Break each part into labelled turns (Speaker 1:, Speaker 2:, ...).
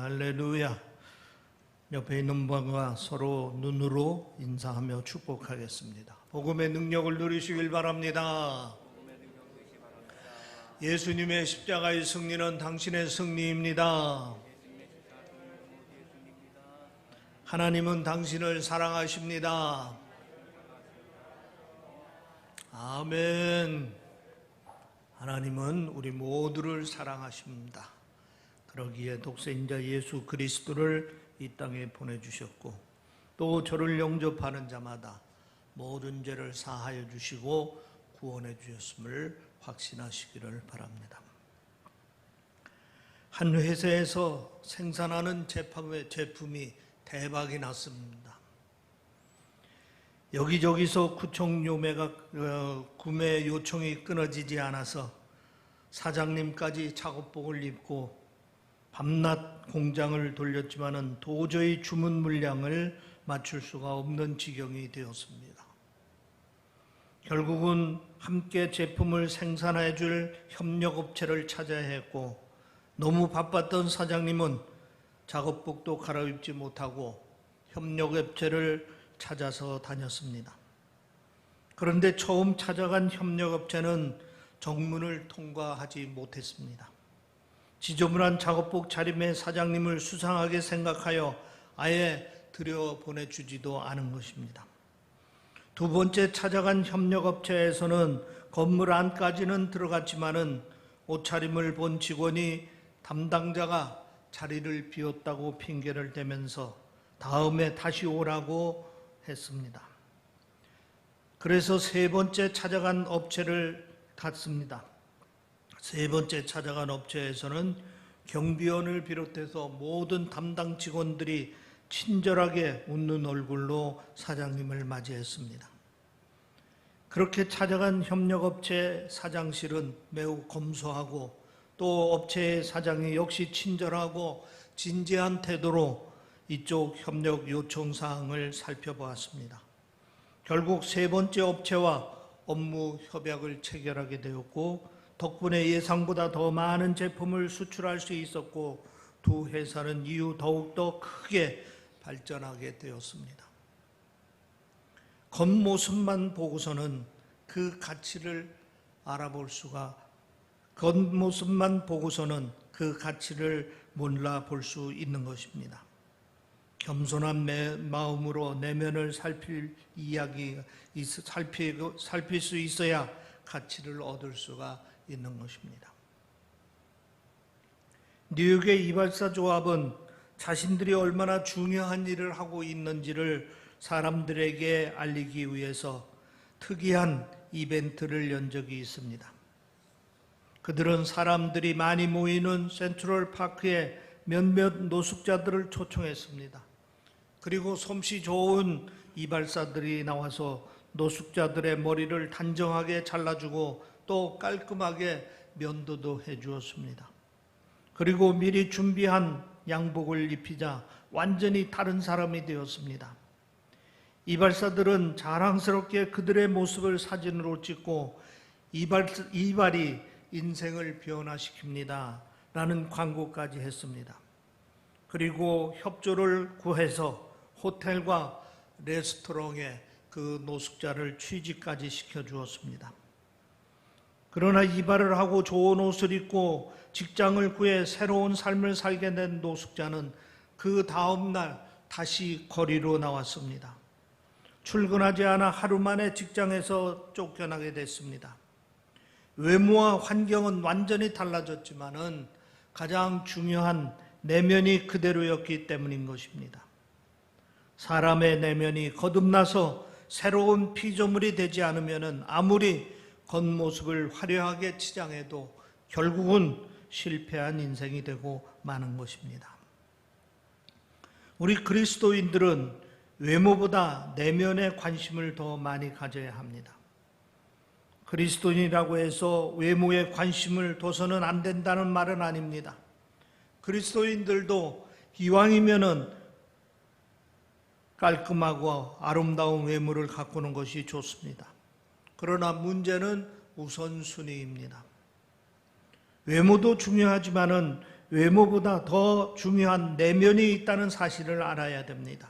Speaker 1: 할렐루야. 옆에 있는 분과 서로 눈으로 인사하며 축복하겠습니다. 복음의 능력을 누리시길 바랍니다. 예수님의 십자가의 승리는 당신의 승리입니다. 하나님은 당신을 사랑하십니다. 아멘. 하나님은 우리 모두를 사랑하십니다. 그러기에 독생자 예수 그리스도를 이 땅에 보내주셨고, 또 저를 영접하는 자마다 모든 죄를 사하여 주시고 구원해 주셨음을 확신하시기를 바랍니다. 한 회사에서 생산하는 제품이 대박이 났습니다. 여기저기서 구매 요청이 끊어지지 않아서 사장님까지 작업복을 입고 밤낮 공장을 돌렸지만은 도저히 주문 물량을 맞출 수가 없는 지경이 되었습니다. 결국은 함께 제품을 생산해 줄 협력업체를 찾아야 했고, 너무 바빴던 사장님은 작업복도 갈아입지 못하고 협력업체를 찾아서 다녔습니다. 그런데 처음 찾아간 협력업체는 정문을 통과하지 못했습니다. 지저분한 작업복 차림의 사장님을 수상하게 생각하여 아예 들여보내주지도 않은 것입니다. 두 번째 찾아간 협력업체에서는 건물 안까지는 들어갔지만은 옷차림을 본 직원이 담당자가 자리를 비웠다고 핑계를 대면서 다음에 다시 오라고 했습니다. 그래서 세 번째 찾아간 업체를 갔습니다. 세 번째 찾아간 업체에서는 경비원을 비롯해서 모든 담당 직원들이 친절하게 웃는 얼굴로 사장님을 맞이했습니다. 그렇게 찾아간 협력업체 사장실은 매우 검소하고, 또 업체의 사장이 역시 친절하고 진지한 태도로 이쪽 협력 요청 사항을 살펴보았습니다. 결국 세 번째 업체와 업무 협약을 체결하게 되었고, 덕분에 예상보다 더 많은 제품을 수출할 수 있었고, 두 회사는 이후 더욱더 크게 발전하게 되었습니다. 겉모습만 보고서는 그 가치를 몰라볼 수 있는 것입니다. 겸손한 마음으로 내면을 살필 수 있어야 가치를 얻을 수가 있는 것입니다. 뉴욕의 이발사 조합은 자신들이 얼마나 중요한 일을 하고 있는지를 사람들에게 알리기 위해서 특이한 이벤트를 연 적이 있습니다. 그들은 사람들이 많이 모이는 센트럴 파크에 몇몇 노숙자들을 초청했습니다. 그리고 솜씨 좋은 이발사들이 나와서 노숙자들의 머리를 단정하게 잘라주고 또 깔끔하게 면도도 해주었습니다. 그리고 미리 준비한 양복을 입히자 완전히 다른 사람이 되었습니다. 이발사들은 자랑스럽게 그들의 모습을 사진으로 찍고 이발이 인생을 변화시킵니다 라는 광고까지 했습니다. 그리고 협조를 구해서 호텔과 레스토랑에 그 노숙자를 취직까지 시켜주었습니다. 그러나 이발을 하고 좋은 옷을 입고 직장을 구해 새로운 삶을 살게 된 노숙자는 그 다음 날 다시 거리로 나왔습니다. 출근하지 않아 하루 만에 직장에서 쫓겨나게 됐습니다. 외모와 환경은 완전히 달라졌지만은 가장 중요한 내면이 그대로였기 때문인 것입니다. 사람의 내면이 거듭나서 새로운 피조물이 되지 않으면은 아무리 겉모습을 화려하게 치장해도 결국은 실패한 인생이 되고 마는 것입니다. 우리 그리스도인들은 외모보다 내면에 관심을 더 많이 가져야 합니다. 그리스도인이라고 해서 외모에 관심을 둬서는 안 된다는 말은 아닙니다. 그리스도인들도 이왕이면은 깔끔하고 아름다운 외모를 가꾸는 것이 좋습니다. 그러나 문제는 우선순위입니다. 외모도 중요하지만은 외모보다 더 중요한 내면이 있다는 사실을 알아야 됩니다.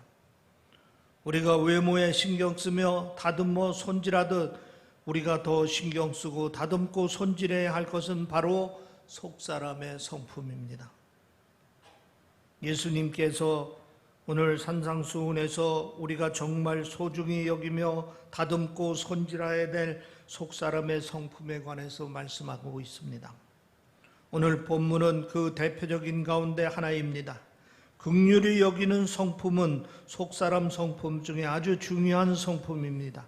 Speaker 1: 우리가 외모에 신경 쓰며 다듬어 손질하듯 우리가 더 신경 쓰고 다듬고 손질해야 할 것은 바로 속사람의 성품입니다. 예수님께서 오늘 산상수훈에서 우리가 정말 소중히 여기며 다듬고 손질해야 될 속사람의 성품에 관해서 말씀하고 있습니다. 오늘 본문은 그 대표적인 가운데 하나입니다. 긍휼히 여기는 성품은 속사람 성품 중에 아주 중요한 성품입니다.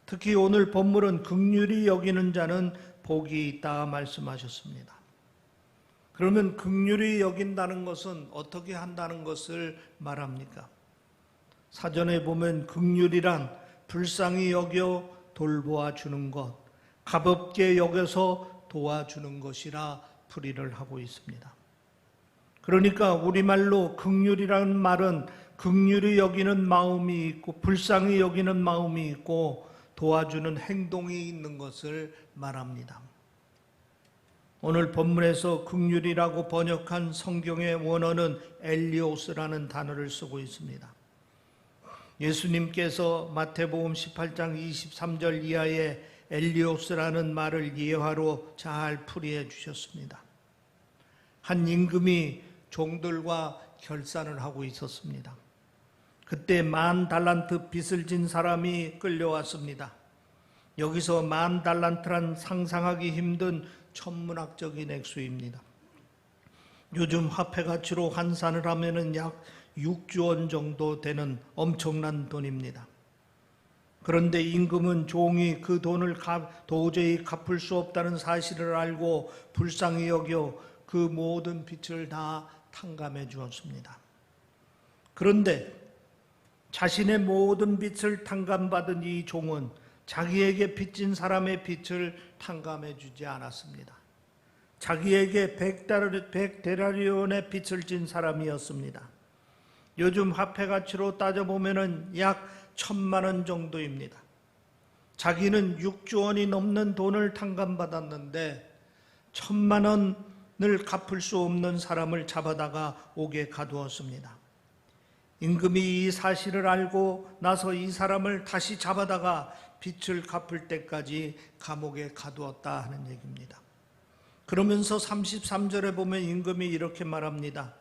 Speaker 1: 특히 오늘 본문은 긍휼히 여기는 자는 복이 있다 말씀하셨습니다. 그러면 긍휼히 여긴다는 것은 어떻게 한다는 것을 말합니까? 사전에 보면 긍휼이란 불쌍히 여겨 돌보아 주는 것, 가볍게 여겨서 도와주는 것이라 풀이를 하고 있습니다. 그러니까 우리말로 긍휼이라는 말은 긍휼히 여기는 마음이 있고 불쌍히 여기는 마음이 있고 도와주는 행동이 있는 것을 말합니다. 오늘 본문에서 긍휼이라고 번역한 성경의 원어는 엘리오스라는 단어를 쓰고 있습니다. 예수님께서 마태복음 18장 23절 이하에 엘리오스라는 말을 예화로 잘 풀이해 주셨습니다. 한 임금이 종들과 결산을 하고 있었습니다. 그때 10,000달란트 빚을 진 사람이 끌려왔습니다. 여기서 10,000달란트란 상상하기 힘든 천문학적인 액수입니다. 요즘 화폐 가치로 환산을 하면 약 6조 원 정도 되는 엄청난 돈입니다. 그런데 임금은 종이 그 돈을 도저히 갚을 수 없다는 사실을 알고 불쌍히 여겨 그 모든 빚을 다 탕감해 주었습니다. 그런데 자신의 모든 빚을 탕감받은 이 종은 자기에게 빚진 사람의 빚을 탕감해 주지 않았습니다. 자기에게 100데나리온의 빚을 진 사람이었습니다. 요즘 화폐 가치로 따져보면 약 1,000만 원 정도입니다. 자기는 6조 원이 넘는 돈을 탕감받았는데 1,000만 원을 갚을 수 없는 사람을 잡아다가 옥에 가두었습니다. 임금이 이 사실을 알고 나서 이 사람을 다시 잡아다가 빚을 갚을 때까지 감옥에 가두었다 하는 얘기입니다. 그러면서 33절에 보면 임금이 이렇게 말합니다.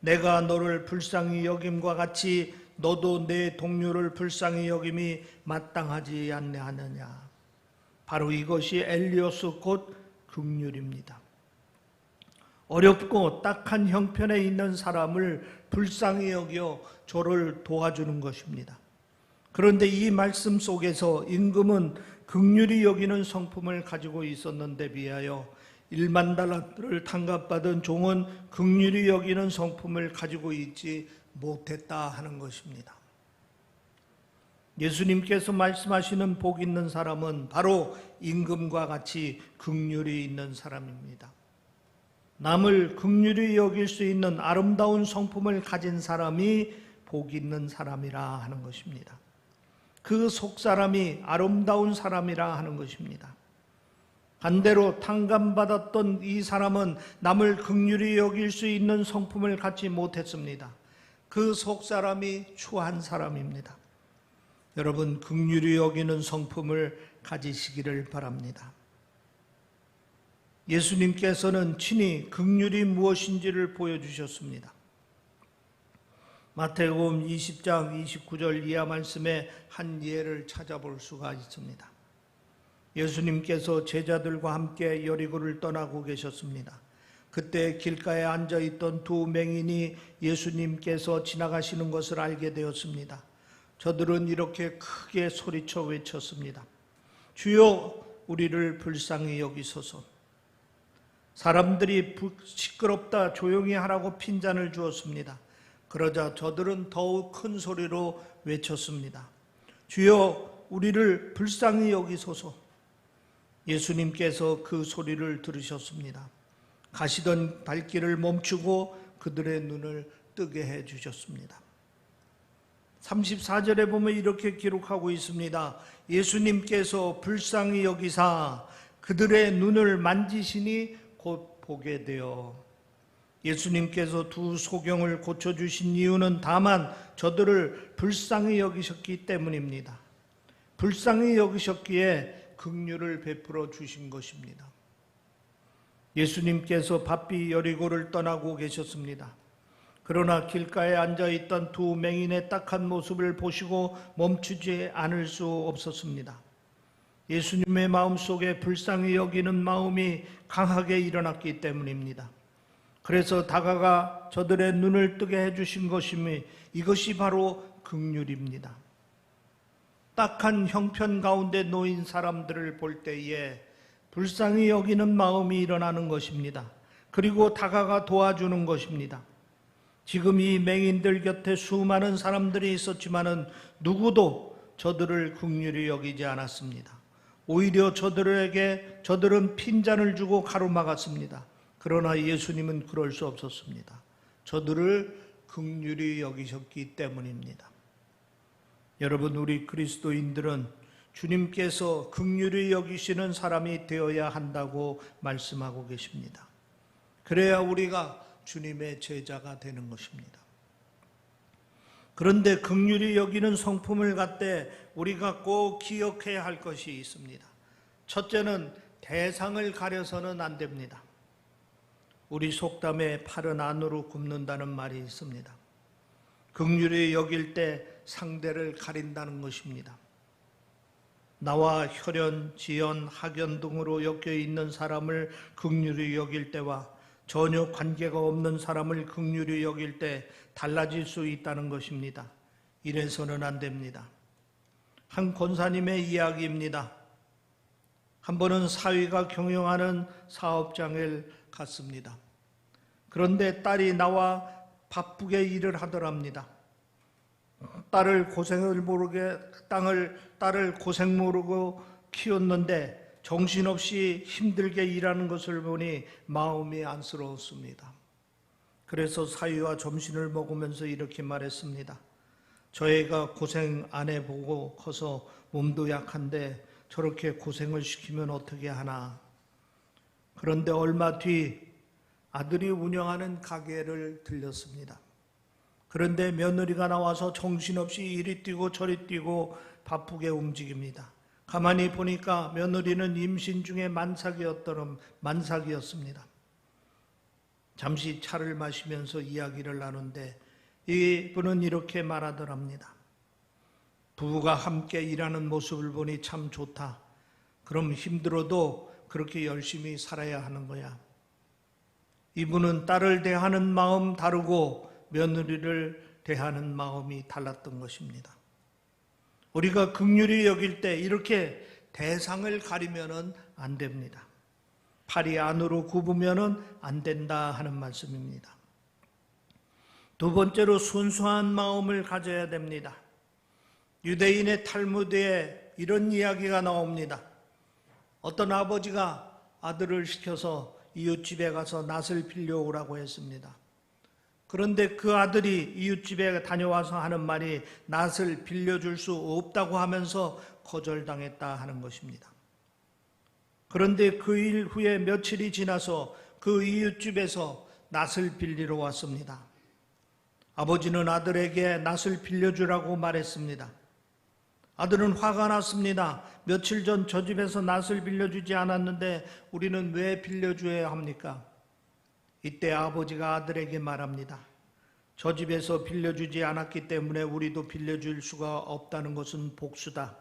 Speaker 1: 내가 너를 불쌍히 여김과 같이 너도 내 동료를 불쌍히 여김이 마땅하지 않느냐. 바로 이것이 엘리오스 곧 긍휼입니다. 어렵고 딱한 형편에 있는 사람을 불쌍히 여겨 저를 도와주는 것입니다. 그런데 이 말씀 속에서 임금은 긍휼히 여기는 성품을 가지고 있었는데 비하여 10,000달란트를 탕감받은 종은 긍휼히 여기는 성품을 가지고 있지 못했다 하는 것입니다. 예수님께서 말씀하시는 복 있는 사람은 바로 임금과 같이 긍휼이 있는 사람입니다. 남을 긍휼히 여길 수 있는 아름다운 성품을 가진 사람이 복 있는 사람이라 하는 것입니다. 그 속사람이 아름다운 사람이라 하는 것입니다. 반대로 탕감받았던 이 사람은 남을 긍휼히 여길 수 있는 성품을 갖지 못했습니다. 그 속사람이 추한 사람입니다. 여러분, 긍휼히 여기는 성품을 가지시기를 바랍니다. 예수님께서는 친히 긍휼이 무엇인지를 보여주셨습니다. 마태복음 20장 29절 이하 말씀에 한 예를 찾아볼 수가 있습니다. 예수님께서 제자들과 함께 여리고를 떠나고 계셨습니다. 그때 길가에 앉아있던 두 맹인이 예수님께서 지나가시는 것을 알게 되었습니다. 저들은 이렇게 크게 소리쳐 외쳤습니다. 주여, 우리를 불쌍히 여기소서. 사람들이 시끄럽다 조용히 하라고 핀잔을 주었습니다. 그러자 저들은 더욱 큰 소리로 외쳤습니다. 주여, 우리를 불쌍히 여기소서. 예수님께서 그 소리를 들으셨습니다. 가시던 발길을 멈추고 그들의 눈을 뜨게 해주셨습니다. 34절에 보면 이렇게 기록하고 있습니다. 예수님께서 불쌍히 여기사 그들의 눈을 만지시니 곧 보게 되어. 예수님께서 두 소경을 고쳐주신 이유는 다만 저들을 불쌍히 여기셨기 때문입니다. 불쌍히 여기셨기에 긍휼을 베풀어 주신 것입니다. 예수님께서 바삐 여리고를 떠나고 계셨습니다. 그러나 길가에 앉아있던 두 맹인의 딱한 모습을 보시고 멈추지 않을 수 없었습니다. 예수님의 마음속에 불쌍히 여기는 마음이 강하게 일어났기 때문입니다. 그래서 다가가 저들의 눈을 뜨게 해주신 것이니 이것이 바로 긍휼입니다. 딱한 형편 가운데 놓인 사람들을 볼 때에 불쌍히 여기는 마음이 일어나는 것입니다. 그리고 다가가 도와주는 것입니다. 지금 이 맹인들 곁에 수많은 사람들이 있었지만은 누구도 저들을 긍휼히 여기지 않았습니다. 오히려 저들은 핀잔을 주고 가로막았습니다. 그러나 예수님은 그럴 수 없었습니다. 저들을 긍휼히 여기셨기 때문입니다. 여러분, 우리 그리스도인들은 주님께서 긍휼히 여기시는 사람이 되어야 한다고 말씀하고 계십니다. 그래야 우리가 주님의 제자가 되는 것입니다. 그런데 긍휼히 여기는 성품을 갖되 우리가 꼭 기억해야 할 것이 있습니다. 첫째는 대상을 가려서는 안 됩니다. 우리 속담에 팔은 안으로 굽는다는 말이 있습니다. 긍휼히 여길 때 상대를 가린다는 것입니다. 나와 혈연, 지연, 학연 등으로 엮여 있는 사람을 긍휼히 여길 때와 전혀 관계가 없는 사람을 긍휼히 여길 때 달라질 수 있다는 것입니다. 이래서는 안 됩니다. 한 권사님의 이야기입니다. 한 번은 사위가 경영하는 사업장을 갔습니다. 그런데 딸이 나와 바쁘게 일을 하더랍니다. 딸을 고생 모르고 키웠는데 정신없이 힘들게 일하는 것을 보니 마음이 안쓰러웠습니다. 그래서 사위와 점심을 먹으면서 이렇게 말했습니다. 저 애가 고생 안 해보고 커서 몸도 약한데 저렇게 고생을 시키면 어떻게 하나. 그런데 얼마 뒤 아들이 운영하는 가게를 들렸습니다. 그런데 며느리가 나와서 정신없이 이리 뛰고 저리 뛰고 바쁘게 움직입니다. 가만히 보니까 며느리는 임신 중에 만삭이었습니다. 잠시 차를 마시면서 이야기를 나누는데 이분은 이렇게 말하더랍니다. 부부가 함께 일하는 모습을 보니 참 좋다. 그럼 힘들어도 그렇게 열심히 살아야 하는 거야. 이분은 딸을 대하는 마음 다르고 며느리를 대하는 마음이 달랐던 것입니다. 우리가 긍휼히 여길 때 이렇게 대상을 가리면은 안 됩니다. 팔이 안으로 굽으면은 안 된다 하는 말씀입니다. 두 번째로 순수한 마음을 가져야 됩니다. 유대인의 탈무드에 이런 이야기가 나옵니다. 어떤 아버지가 아들을 시켜서 이웃집에 가서 낫을 빌려오라고 했습니다. 그런데 그 아들이 이웃집에 다녀와서 하는 말이 낫을 빌려줄 수 없다고 하면서 거절당했다 하는 것입니다. 그런데 그 일 후에 며칠이 지나서 그 이웃집에서 낫을 빌리러 왔습니다. 아버지는 아들에게 낫을 빌려주라고 말했습니다. 아들은 화가 났습니다. 며칠 전 저 집에서 낫을 빌려주지 않았는데 우리는 왜 빌려줘야 합니까? 이때 아버지가 아들에게 말합니다. 저 집에서 빌려주지 않았기 때문에 우리도 빌려줄 수가 없다는 것은 복수다.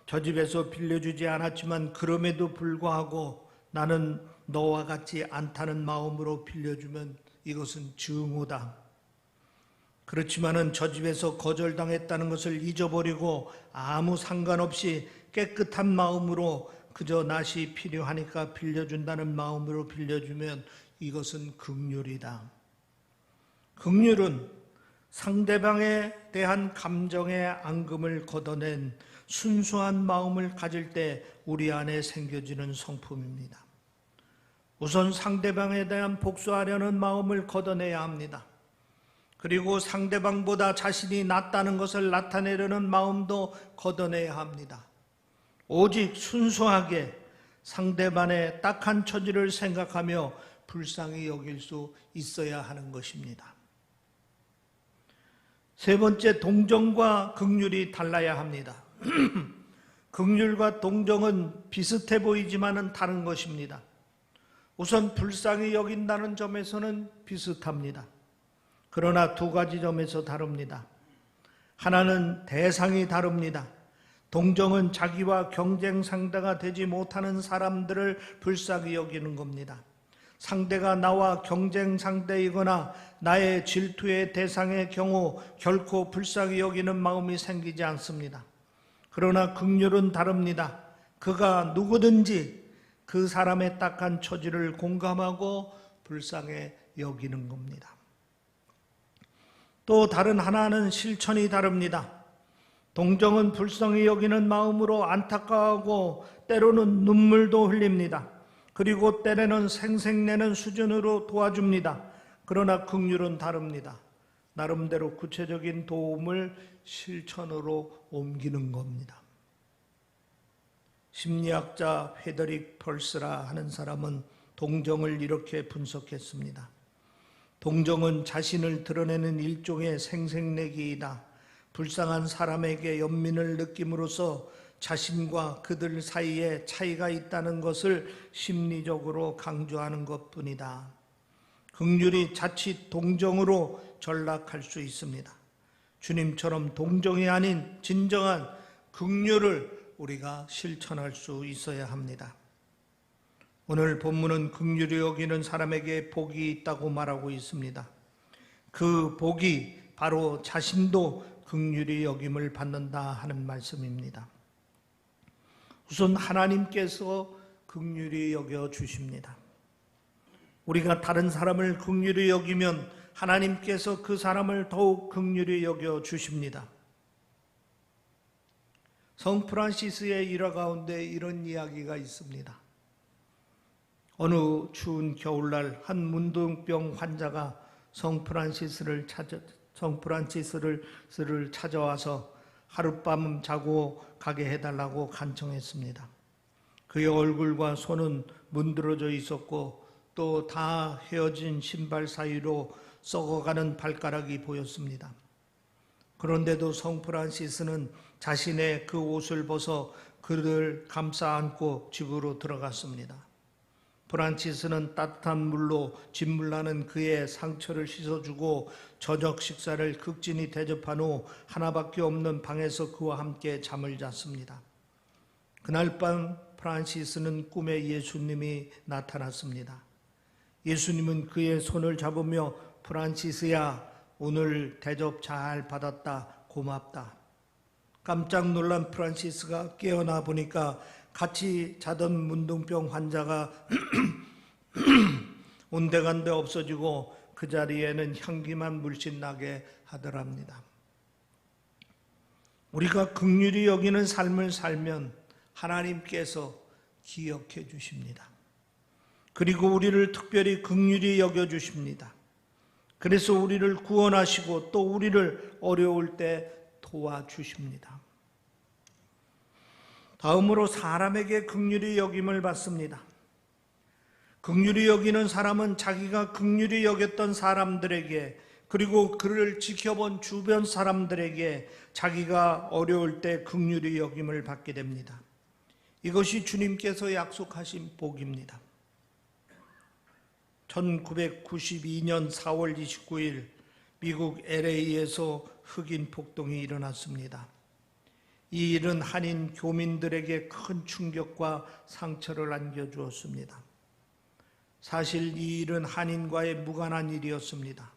Speaker 1: 저 집에서 빌려주지 않았지만 그럼에도 불구하고 나는 너와 같지 않다는 마음으로 빌려주면 이것은 증오다. 그렇지만은 저 집에서 거절당했다는 것을 잊어버리고 아무 상관없이 깨끗한 마음으로 그저 낫이 필요하니까 빌려준다는 마음으로 빌려주면 이것은 긍휼이다. 긍휼은 상대방에 대한 감정의 앙금을 걷어낸 순수한 마음을 가질 때 우리 안에 생겨지는 성품입니다. 우선 상대방에 대한 복수하려는 마음을 걷어내야 합니다. 그리고 상대방보다 자신이 낫다는 것을 나타내려는 마음도 걷어내야 합니다. 오직 순수하게 상대방의 딱한 처지를 생각하며 불쌍히 여길 수 있어야 하는 것입니다. 세 번째, 동정과 긍휼이 달라야 합니다. 긍휼과 동정은 비슷해 보이지만은 다른 것입니다. 우선 불쌍히 여긴다는 점에서는 비슷합니다. 그러나 두 가지 점에서 다릅니다. 하나는 대상이 다릅니다. 동정은 자기와 경쟁 상대가 되지 못하는 사람들을 불쌍히 여기는 겁니다. 상대가 나와 경쟁 상대이거나 나의 질투의 대상의 경우 결코 불쌍히 여기는 마음이 생기지 않습니다. 그러나 긍휼은 다릅니다. 그가 누구든지 그 사람의 딱한 처지를 공감하고 불쌍히 여기는 겁니다. 또 다른 하나는 실천이 다릅니다. 동정은 불쌍히 여기는 마음으로 안타까워하고 때로는 눈물도 흘립니다. 그리고 때로는 생색내는 수준으로 도와줍니다. 그러나 긍휼은 다릅니다. 나름대로 구체적인 도움을 실천으로 옮기는 겁니다. 심리학자 헤더릭 펄스라 하는 사람은 동정을 이렇게 분석했습니다. 동정은 자신을 드러내는 일종의 생색내기이다. 불쌍한 사람에게 연민을 느낌으로써 자신과 그들 사이에 차이가 있다는 것을 심리적으로 강조하는 것뿐이다. 긍휼이 자칫 동정으로 전락할 수 있습니다. 주님처럼 동정이 아닌 진정한 긍휼을 우리가 실천할 수 있어야 합니다. 오늘 본문은 긍휼히 여기는 사람에게 복이 있다고 말하고 있습니다. 그 복이 바로 자신도 긍휼히 여김을 받는다 하는 말씀입니다. 우선 하나님께서 긍휼히 여겨 주십니다. 우리가 다른 사람을 긍휼히 여기면 하나님께서 그 사람을 더욱 긍휼히 여겨 주십니다. 성 프란시스의 일화 가운데 이런 이야기가 있습니다. 어느 추운 겨울날 한 문둥병 환자가 성 프란시스를 찾아와서 하룻밤 자고 가게 해달라고 간청했습니다. 그의 얼굴과 손은 문드러져 있었고 또 다 헤어진 신발 사이로 썩어가는 발가락이 보였습니다. 그런데도 성 프란시스는 자신의 그 옷을 벗어 그를 감싸 안고 집으로 들어갔습니다. 프란시스는 따뜻한 물로 진물나는 그의 상처를 씻어주고 저녁 식사를 극진히 대접한 후 하나밖에 없는 방에서 그와 함께 잠을 잤습니다. 그날 밤 프란시스는 꿈에 예수님이 나타났습니다. 예수님은 그의 손을 잡으며 프란시스야, 오늘 대접 잘 받았다. 고맙다. 깜짝 놀란 프란시스가 깨어나 보니까 같이 자던 문둥병 환자가 온데간데 없어지고 그 자리에는 향기만 물씬 나게 하더랍니다. 우리가 긍휼히 여기는 삶을 살면 하나님께서 기억해 주십니다. 그리고 우리를 특별히 긍휼히 여겨 주십니다. 그래서 우리를 구원하시고 또 우리를 어려울 때 도와주십니다. 다음으로 사람에게 긍휼히 여김을 받습니다. 긍휼히 여기는 사람은 자기가 긍휼히 여겼던 사람들에게 그리고 그를 지켜본 주변 사람들에게 자기가 어려울 때 긍휼히 여김을 받게 됩니다. 이것이 주님께서 약속하신 복입니다. 1992년 4월 29일 미국 LA에서 흑인 폭동이 일어났습니다. 이 일은 한인 교민들에게 큰 충격과 상처를 안겨주었습니다. 사실 이 일은 한인과의 무관한 일이었습니다.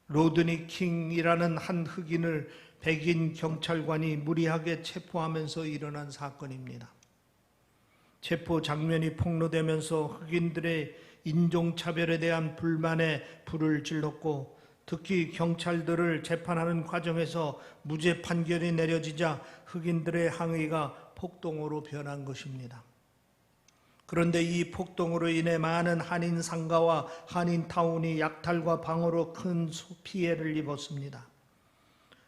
Speaker 1: 로드니 킹이라는 한 흑인을 백인 경찰관이 무리하게 체포하면서 일어난 사건입니다. 체포 장면이 폭로되면서 흑인들의 인종차별에 대한 불만에 불을 질렀고 특히 경찰들을 재판하는 과정에서 무죄 판결이 내려지자 흑인들의 항의가 폭동으로 변한 것입니다. 그런데 이 폭동으로 인해 많은 한인 상가와 한인타운이 약탈과 방어로 큰 피해를 입었습니다.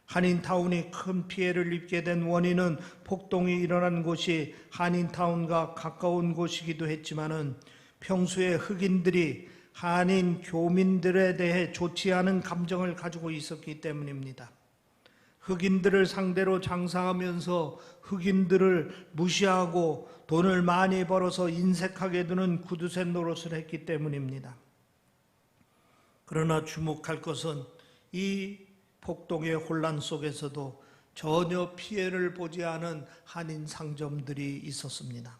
Speaker 1: 한인타운이 큰 피해를 입게 된 원인은 폭동이 일어난 곳이 한인타운과 가까운 곳이기도 했지만은 평소에 흑인들이 한인 교민들에 대해 좋지 않은 감정을 가지고 있었기 때문입니다. 흑인들을 상대로 장사하면서 흑인들을 무시하고 돈을 많이 벌어서 인색하게 두는 구두쇠 노릇을 했기 때문입니다. 그러나 주목할 것은 이 폭동의 혼란 속에서도 전혀 피해를 보지 않은 한인 상점들이 있었습니다.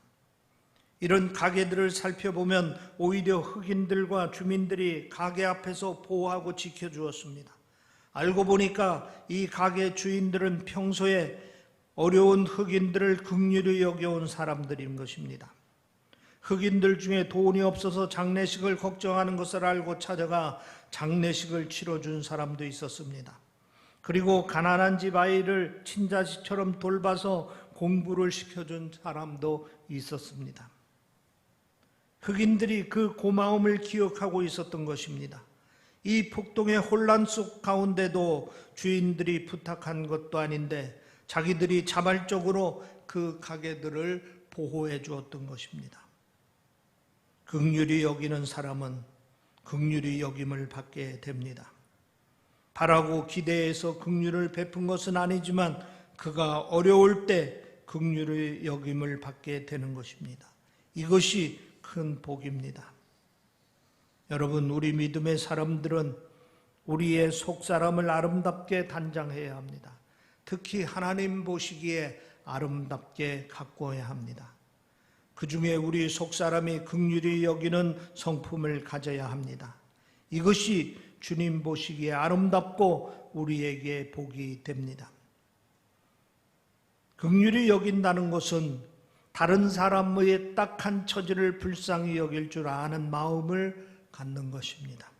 Speaker 1: 이런 가게들을 살펴보면 오히려 흑인들과 주민들이 가게 앞에서 보호하고 지켜주었습니다. 알고 보니까 이 가게 주인들은 평소에 어려운 흑인들을 긍휼히 여겨온 사람들인 것입니다. 흑인들 중에 돈이 없어서 장례식을 걱정하는 것을 알고 찾아가 장례식을 치러준 사람도 있었습니다. 그리고 가난한 집 아이를 친자식처럼 돌봐서 공부를 시켜준 사람도 있었습니다. 흑인들이 그 고마움을 기억하고 있었던 것입니다. 이 폭동의 혼란 속 가운데도 주인들이 부탁한 것도 아닌데 자기들이 자발적으로 그 가게들을 보호해 주었던 것입니다. 긍휼히 여기는 사람은 긍휼히 여김을 받게 됩니다. 바라고 기대해서 긍휼을 베푼 것은 아니지만 그가 어려울 때 긍휼히 여김을 받게 되는 것입니다. 이것이 큰 복입니다. 여러분, 우리 믿음의 사람들은 우리의 속사람을 아름답게 단장해야 합니다. 특히 하나님 보시기에 아름답게 가꾸어야 합니다. 그 중에 우리 속사람이 긍휼히 여기는 성품을 가져야 합니다. 이것이 주님 보시기에 아름답고 우리에게 복이 됩니다. 긍휼히 여긴다는 것은 다른 사람의 딱한 처지를 불쌍히 여길 줄 아는 마음을 갖는 것입니다.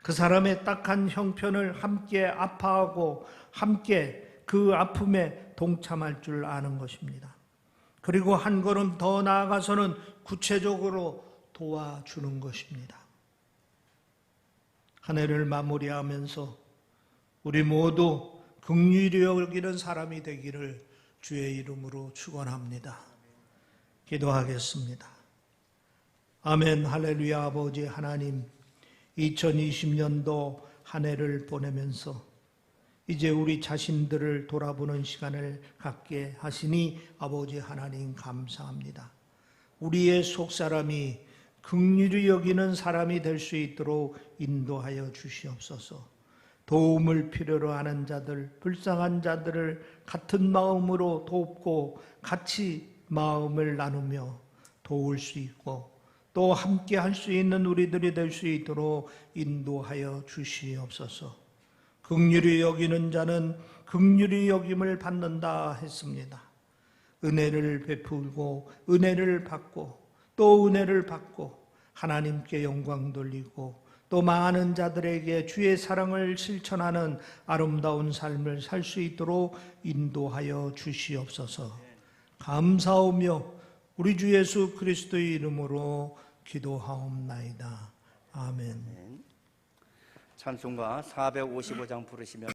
Speaker 1: 그 사람의 딱한 형편을 함께 아파하고 함께 그 아픔에 동참할 줄 아는 것입니다. 그리고 한 걸음 더 나아가서는 구체적으로 도와주는 것입니다. 한 해를 마무리하면서 우리 모두 긍휼히 여기는 사람이 되기를 주의 이름으로 축원합니다. 기도하겠습니다. 아멘. 할렐루야. 아버지 하나님, 2020년도 한 해를 보내면서 이제 우리 자신들을 돌아보는 시간을 갖게 하시니 아버지 하나님 감사합니다. 우리의 속사람이 긍휼히 여기는 사람이 될 수 있도록 인도하여 주시옵소서. 도움을 필요로 하는 자들, 불쌍한 자들을 같은 마음으로 돕고 같이 마음을 나누며 도울 수 있고 또 함께 할 수 있는 우리들이 될 수 있도록 인도하여 주시옵소서. 긍휼히 여기는 자는 긍휼히 여김을 받는다 했습니다. 은혜를 베풀고 은혜를 받고 또 은혜를 받고 하나님께 영광 돌리고 또 많은 자들에게 주의 사랑을 실천하는 아름다운 삶을 살 수 있도록 인도하여 주시옵소서. 감사하며 우리 주 예수 그리스도의 이름으로 기도하옵나이다. 아멘.
Speaker 2: 찬송가 455장 부르시면